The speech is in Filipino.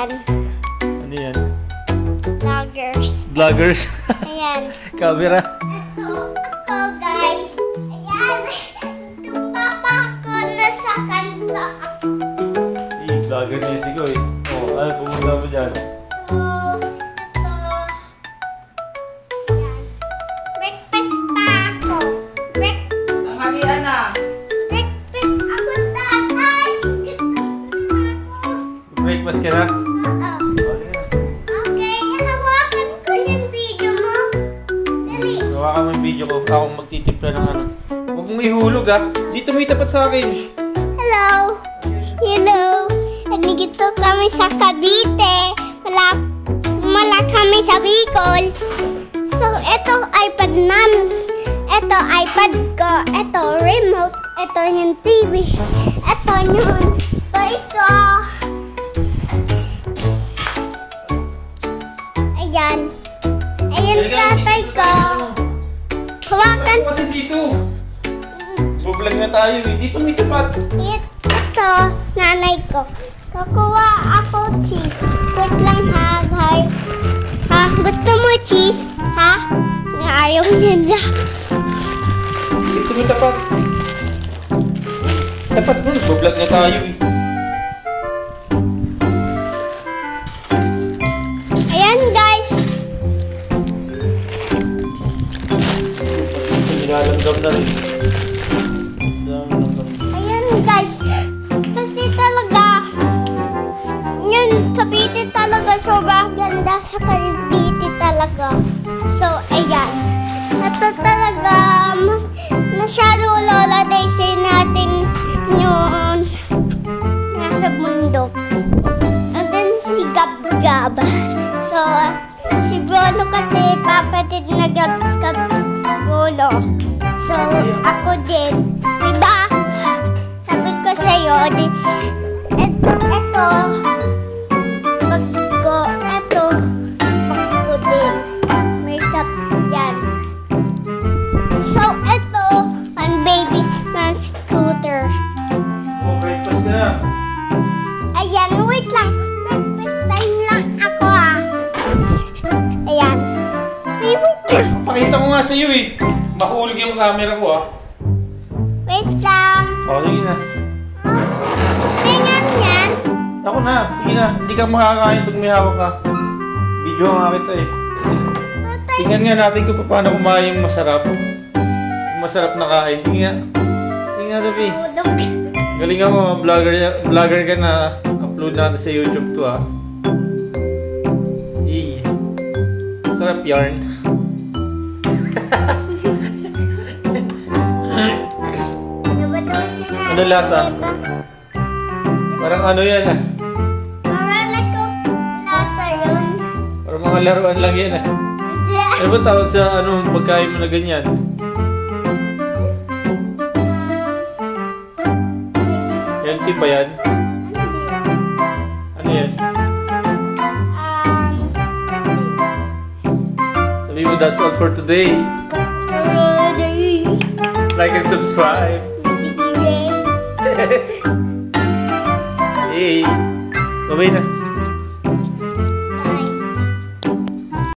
Ayan. Ano yan? Vloggers. Vloggers? Ayan. Camera? Ito, ako guys. Ayan. Yung papa ko nasa kanto. Vlogger music ko eh. Oh, ano pumunta mo dyan? So, ito. Ayan. Breakfast pa ako. Tanghalian na. Breakfast ako, tatay. Breakfast ka na? Oo. Okay, hawakan ko yung video mo. Dali. Gawa ka mo yung video ko. Ako magtitimpla ng ano. Huwag mong ihulog ah. Dito may tapat sa akin. Hello. Hello. Nandito kami sa Cavite. Wala kami sa Bicol. So, ito iPad ma'am. Ito iPad ko. Ito remote. Ito yung TV. Ito yung toy ko. Ayan. Ayan tatay ko. Hawakan. Kasi dito. Vlog na tayo eh. Dito may tapat. Ito, nanay ko. Kukuha ako cheese. Wait lang ha, guys. Ha? Gusto mo cheese? Ha? Ayaw niya na. Dito may tapat. Tapat mo. Vlog na tayo eh. Ayan, guys. Nilalanggam na rin. Ayan, guys. Kasi talaga, yun, Cavite talaga. Sobrang ganda sa Cavite talaga. So, ayan. Ito talaga, masyado lola days natin noon nasa bundok. And then si Gab-Gab. So, si Bruno kasi papatid na Gab-Gab Bruno. So, ako din. Diba? Sabi ko sa'yo, eto, pag ko, eto, pag ko din. Makeup yan. So, eto, ang baby ng scooter. Oh, breakfast ka na. Ayan, wait lang. Breakfast time lang ako ah. Ayan. Wait lang. Pakita ko nga sa'yo eh. Mahulog yung camera ko ah. Wait lang. O, sige na. Tingnan yan. Ako na. Sige na. Hindi ka makakain pag may hawak ka. Video nga kita eh. Tatay. Tingnan nga natin kung paano kumain yung masarap. Yung masarap na kain. Sige nga. Sige nga, Dabi. Udog. Galing ako. Vlogger ka na. Upload natin sa YouTube to ah. Yee. Sarap yarn. Ano lasa? Parang ano yan ah. Parang ako lasa yun. Parang mga laruan lang yan ah. Ano ba tawag sa ano pagkain mo na ganyan? Healthy ba yan? Ano yan? Sabi mo, that's all for today. Like and subscribe. Hey, bye-bye na.